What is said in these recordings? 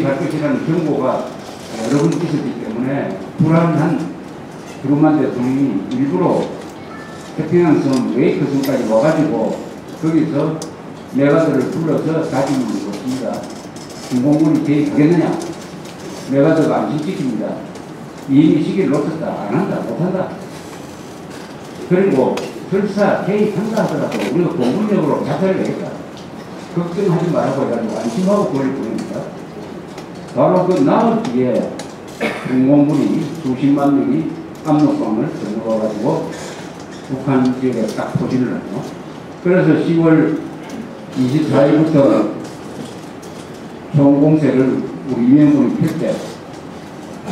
개입할 것이라는 경고가 여러 번 있었기 때문에 불안한 트루만 대통령이 일부러 태평양섬 웨이크 섬까지 와가지고 거기서 메가더를 불러서 다짐을 했습니다. 중공군이 개입하겠느냐? 메가더가 안심시킵니다. 이미 시기를 놓쳤다. 안 한다. 못한다. 그리고 설사 개입한다 하더라도 우리가 공군력으로 자살을 하겠다. 걱정하지 말라고 해가지고 안심하고 그걸 보냅니다. 바로 그 나흘 뒤에 중공군이 수십만 명이 압록강을 건너가가지고 북한 지역에 딱 포진을 하죠. 그래서 10월 24일부터 총공세를 우리 유엔군이 펼 때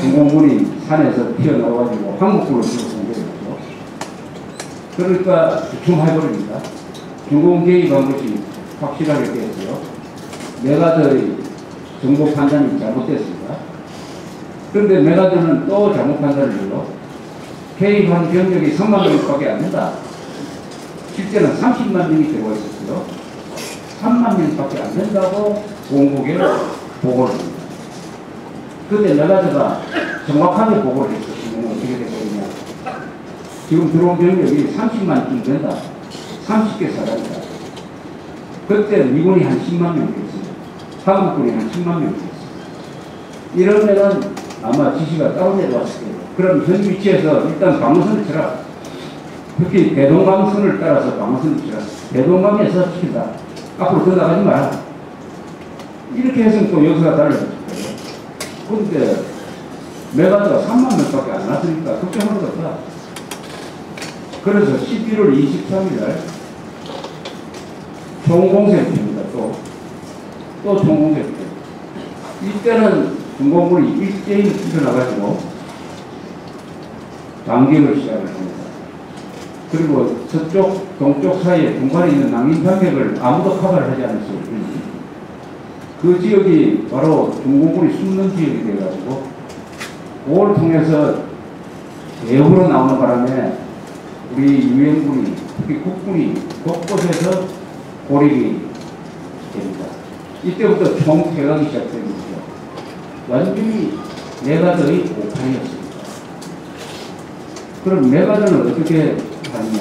중공군이 산에서 튀어나와가지고 한국군을 지금 공격을 하죠. 그러니까 주춤해버립니다. 중공 개입한 것이 확실하게 되었어요. 메가더의 정보 판단이 잘못됐습니다. 그런데 메가더는 또 잘못 판단을 해요. 개입한 병력이 3만 명밖에 안 된다. 실제는 30만 명이 되고 있었어요. 3만 명밖에 안 된다고 공국에 보고를 합니다. 그때 메가더가 정확하게 보고를 했었으면 어떻게 되거든요. 지금 들어온 병력이 30만쯤 된다. 30개 사람이다. 그때 미군이 한 10만 명 됐어요. 한국군이 한 10만 명 됐어요. 이러면은 아마 지시가 따로 내려왔을 거예요. 그럼 현 위치에서 일단 방어선을 쳐라. 특히 대동강선을 따라서 방어선을 쳐라. 대동강에서 시킨다. 앞으로 더 나가지 마라. 이렇게 해서 또 역사가 달라졌을 거예요. 그런데 메가더가 3만 명밖에 안 왔으니까 걱정하는 거 없다. 그래서 11월 23일 날 총공세를 핍니다. 또 총공세를 핍니다. 이때는 중공군이 일제히 일어나가지고 반격을 시작을 합니다. 그리고 서쪽, 동쪽 사이에 중간에 있는 낭인산맥을 아무도 커버를 하지 않았어요. 그 지역이 바로 중공군이 숨는 지역이 돼가지고 그걸 통해서 대우로 나오는 바람에 우리 유엔군이, 특히 국군이 곳곳에서 고립이 됩니다. 이때부터 총퇴각이 시작된 거죠. 완전히 메가더의 오판이었습니다. 그럼 메가더는 어떻게 하느냐?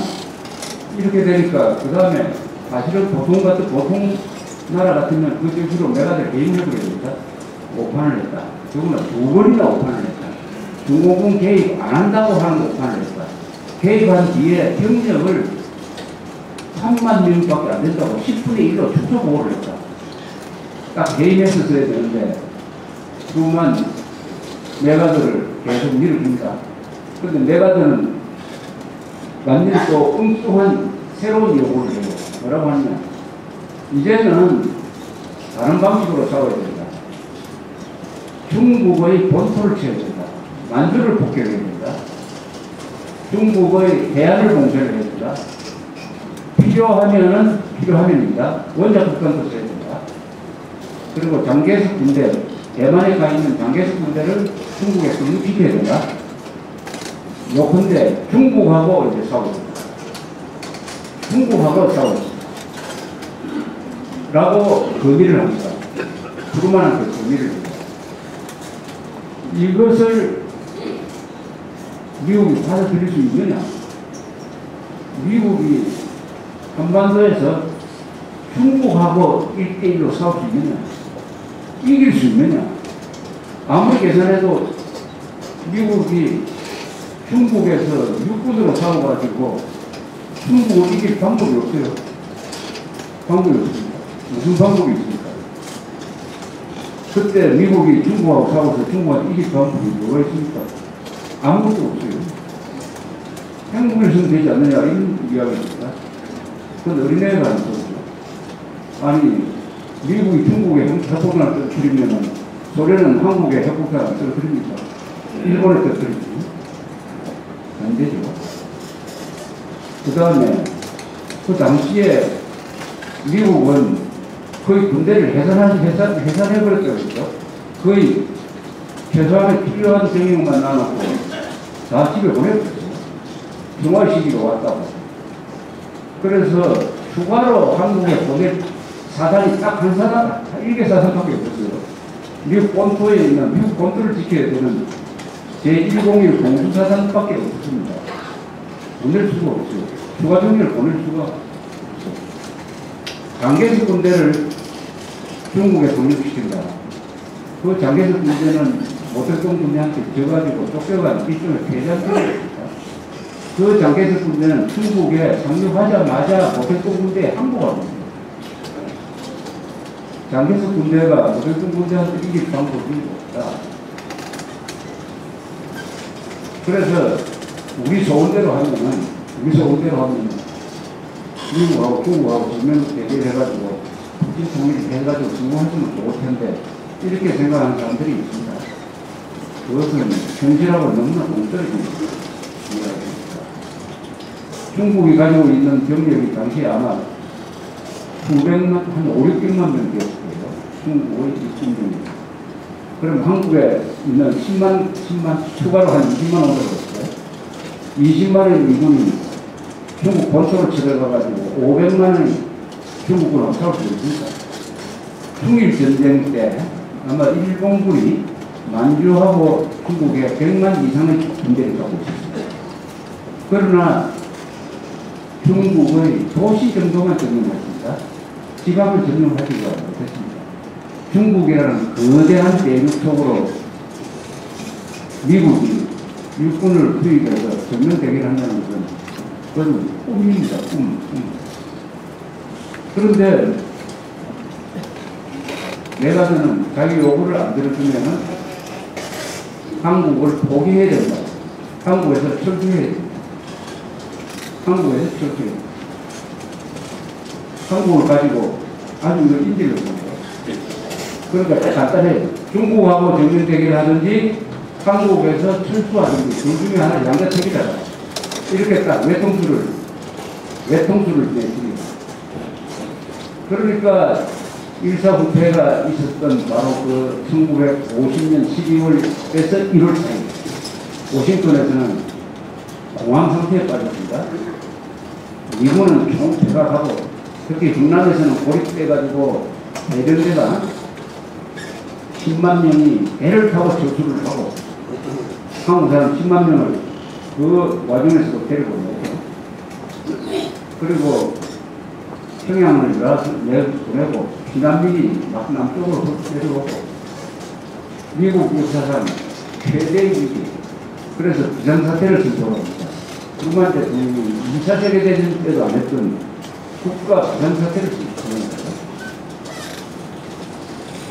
이렇게 되니까 그 다음에 사실은 보통 나라 같으면 그 즉시로 메가더를 개입해버려야 됩니다. 오판을 했다. 저거는 2번이나 오판을 했다. 중공군 개입 안 한다고 하는 오판을 했다. 개입한 뒤에 병력을 3만 명밖에 안 된다고 10분의 1로 축소 보고를 했다. 딱 개입했었어야 되는데 그만 메가더를 계속 밀어줍니다. 그런데 메가더는 완전히 또 엉뚱한 새로운 요구를 해요. 뭐라고 하냐? 이제는 다른 방식으로 싸워야 된다. 중국의 본토를 채워야 된다. 만주를 폭격해야 된다. 중국의 해안을 봉쇄를 해야 된다. 필요하면입니다. 원자 폭탄도 써야 된다. 그리고 장개석 군대, 대만에 가 있는 장개석 군대를 중국에 승리시켜야 된다. 요컨대 중국하고 이제 싸우고 중국하고 싸우고 라고 거미를 합니다. 트루만한테 거미를 합니다. 이것을 미국이 받아들일 수 있느냐? 미국이 한반도에서 중국하고 1대1로 싸울 수 있느냐? 이길 수 있느냐? 아무리 계산해도 미국이 중국에서 육군으로 싸워가지고 중국을 이길 방법이 없어요. 방법이 없습니다. 무슨 방법이 있습니까? 그때 미국이 중국하고 싸워서 중국한테 이길 방법이 뭐가 있습니까? 아무것도 없어요. 핵무기를 쓰면 되지 않느냐 이런 이야기입니다. 그건 어린애가 하는 거죠. 아니 미국이 중국에 핵폭탄을 떨어뜨리면 소련은 한국에 핵폭탄을 떨어뜨립니까? 일본에 떨어뜨립니까? 안 되죠. 그 다음에 그 당시에 미국은 거의 군대를 해산해버렸다고 했죠. 거의 최소한의 필요한 병력만 나눠놓고 다 집에 보내버렸어요. 중화 시기가 왔다고. 그래서 추가로 한국에 보낼 사단이 딱 한 사단, 1개 사단밖에 없었어요. 미국 본토에 있는 미국 본토를 지켜야 되는 제101 공수사단밖에 없습니다. 보낼 수가 없어요. 추가 정리를 보낼 수가 없어요. 장개석 군대를 중국에 독립시킨다. 그 장개석 군대는 모택동 군대한테 져가지고 쫓겨간 일종의 패전군대입니다. 그 장개석 군대는 중국에 상륙하자마자 모택동 군대에 항복합니다. 장개석 군대가 모택동 군대한테 이길 방법이 없다. 그래서 우리 좋은대로 하면은 미국하고 중국하고 정면 대결해가지고 북진 통일을 해가지고 성공했으면 좋을 텐데 이렇게 생각하는 사람들이 있습니다. 그것은 현실하고 너무나 동떨어진 이야기입니다. 중국이 가지고 있는 병력이 당시에 아마 수백만, 한 5, 600만 명 되었을 거예요. 중국의 육군병력. 그럼 한국에 있는 10만 추가로 한 20만 원 들었어요. 20만의 미군이 중국 본토로 쳐들어가가지고 500만의 중국군하고 싸울 수 있습니다. 중일전쟁 때 아마 일본군이 만주하고 중국에 100만 이상의 군대를 갖고 있었습니다. 그러나 중국의 도시 정도만 점령했습니다. 지방을 점령하지가 못했습니다. 중국이라는 거대한 대륙 속으로 미국이 일꾼을 투입해서 정면 대결한다는 것은 그건 꿈입니다. 꿈. 그런데 내가서는 자기 요구를 안 들어주면은 한국을 포기해야 된다. 한국에서 철수해야 된다. 한국에서 철수해야 된다. 한국을 가지고 아주 인지를 합니다. 그러니까 간단해요. 중국하고 정면 대결을 하든지 한국에서 철수하든지 둘 중에 하나 양자택일이다. 이렇게 딱 외통수를 내드립니다. 그러니까 일사후퇴가 있었던 바로 그 1950년 12월에서 1월 사이 워싱턴에서는 공황 상태에 빠졌습니다. 미군은 총 퇴각하고 특히 흥남에서는 고립돼가지고 해병대가 10만 명이 배를 타고 철수를 하고 한국 사람 10만 명을 그 와중에서도 데리고 오고 그리고 평양을 보내고 피난민이 막 남쪽으로 내려오고 미국 역사상 최대의 위기 그래서 비상사태를 선포합니다. truman 대통령이 2차 세계대전 때도 안 했던 국가 비상사태를 선포합니다.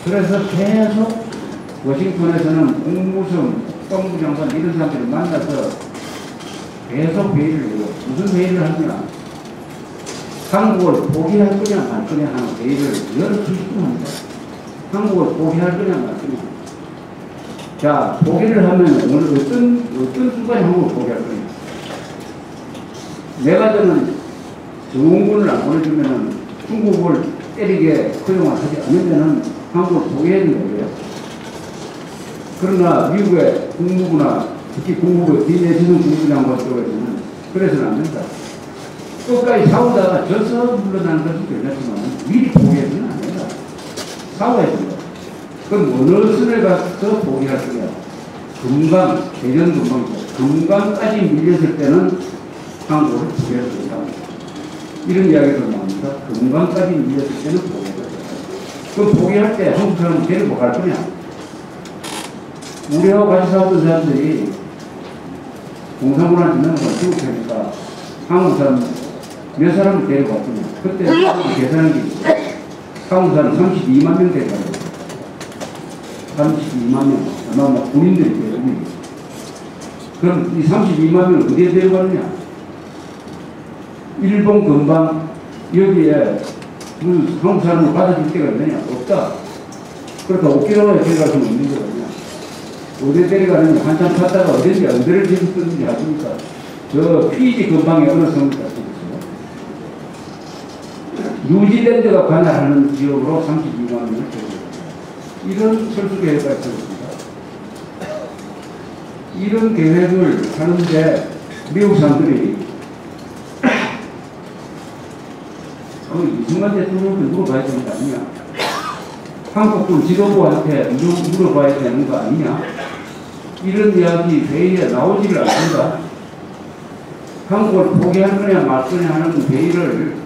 그래서 계속 워싱턴에서는 국무성, 국방부 장관 이런 사람들을 만나서 계속 회의를 해요. 무슨 회의를 하냐? 한국을 포기할 거냐 말 거냐 하는 회의를 여러 수십 번 합니다. 한국을 포기할 거냐 말 거냐. 자, 포기를 하면 오늘 어떤 순간에 한국을 포기할 거냐. 내가 저는 정원군을 안 보내주면은 중국을 때리게 허용을 하지 않으면은 한국을 포기해야 된다는 거예요. 그러나 미국의 국무부나 특히 국무부 뒤내지는 국무장관 쪽에서는 그래서는 안 된다. 끝까지 싸우다가 져서 물러나는 것은 괜찮지만 미리 포기해서는 안 된다. 싸워야 된다. 그럼 어느 선을 가서 포기할 거냐. 금강, 대전 금강이고 금강까지 밀렸을 때는 한국을 포기할 수 있다. 이런 이야기도 나옵니다. 금강까지 밀렸을 때는 포기할 수 있다. 그럼 포기할 때 한국 사람은 데리고 갈 거냐. 우리하고 같이 싸웠던 사람들이 공산군한테 있는 건 중국 테니까 한국 사람 몇 사람을 데리고 왔거든요. 그때 계산한 게 있어요. 한국 사람 32만 명 데리고 왔어요. 32만 명. 아마 군인들이 데리고. 그럼 이 32만 명을 어디에 데리고 왔느냐? 일본 근방 여기에 한국 사람을 받아줄 데가 있느냐? 없다. 그러니까 오키나와에 데려갈 수는 없는 거거든요. 어디 데려가느냐? 한참 갔다가 어디를 지금 하십니까? 저 피지 근방에 어느 성을 갔습니다. 뉴질랜드가 관할하는 지역으로 32만 명을 데려갑니다. 이런 철수 계획가 있었습니다. 이런 계획을 하는데 미국 사람들이 이승만 대통령도 물어봐야 되는 거 아니냐? 한국군 지도부한테 물어봐야 되는 거 아니냐? 이런 이야기 회의에 나오지를 않습니다. 한국을 포기할 거냐 말 거냐 하는 회의를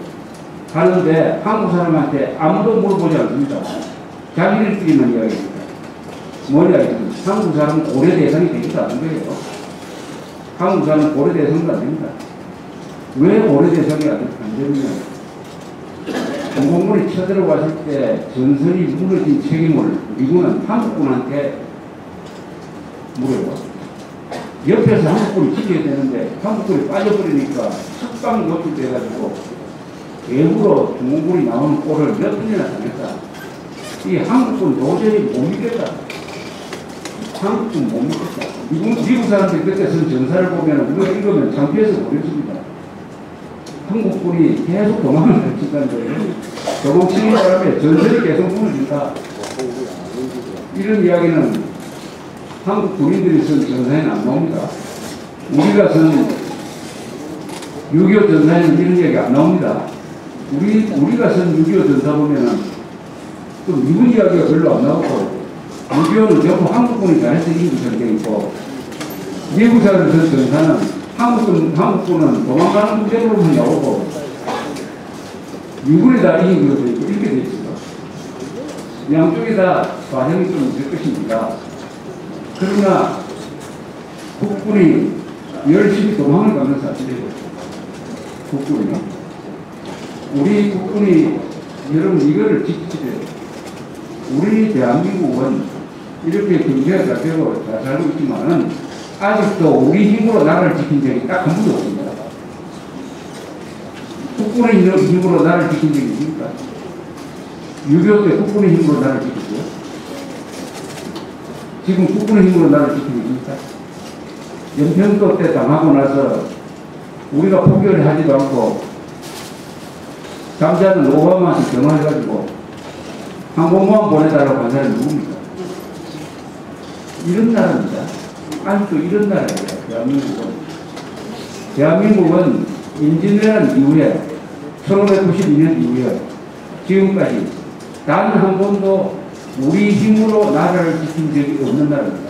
하는데 한국 사람한테 아무도 물어보지 않습니다. 자기들끼리만 이야기합니다. 뭐냐, 한국 사람은 고려 대상이 되지도 않은 거예요. 한국 사람은 고려 대상도 안 됩니다. 왜 고려 대상이 안 되느냐? 중공군이 쳐들어왔을 때 전선이 무너진 책임을 미군은 한국군한테 물어요. 옆에서 한국군이 지켜야 되는데 한국군이 빠져버리니까 석방 노출돼가지고 외부로 중공군이 나오는 꼴을 몇 번이나 당했다. 이 한국군 도저히 못 믿겠다. 한국군 못 믿겠다. 미국 사람들이 그때 쓴 전사를 보면 우리가 읽으면 창피해서 모르겠습니다. 한국군이 계속 도망을 펼친다는 거예요. 도망치는 바람에 전설이 계속 무너진다. 이런 이야기는 한국 군인들이 쓴 전사에는 안 나옵니다. 우리가 쓴 6.25 전사에는 이런 이야기 안 나옵니다. 우리가 쓴 6.25 전사 보면은 또 미군 이야기가 별로 안 나오고 6.25는 전부 한국군이 잘해서 이긴 전쟁이고 미국 사람들 쓴 전사는 한국군은 도망가는 무대로만 나오고 미군이 다 이긴 것도 있고 이렇게 돼 있습니다. 양쪽에 다 과정이 좀 있을 것입니다. 그러나 국군이 열심히 도망을 가는 사실이에요. 국군이. 우리 국군이 여러분 이거를 지키셔야 돼요. 우리 대한민국은 이렇게 경제가 잘 되고 잘 살고 있지만은 아직도 우리 힘으로 나라를 지킨 적이 딱 한 번도 없습니다. 국군의 힘으로 나라를 지킨 적이 있습니까? 6.25 때 국군의 힘으로 나라를 지켰고요. 지금 국군의 힘으로 나라를 지키고 있습니까? 연평도 때 당하고 나서 우리가 포기를 하지도 않고 잠자는 오바마한테 전화해가지고 항공모함 보내달라고 한 사람이 누굽니까? 이런 나라입니다. 아직도 이런 나라예요. 대한민국은 임진왜란 이후에 1592년 이후에 지금까지 단 한 번도 우리 힘으로 나라를 지킨 적이 없는 나라입니다.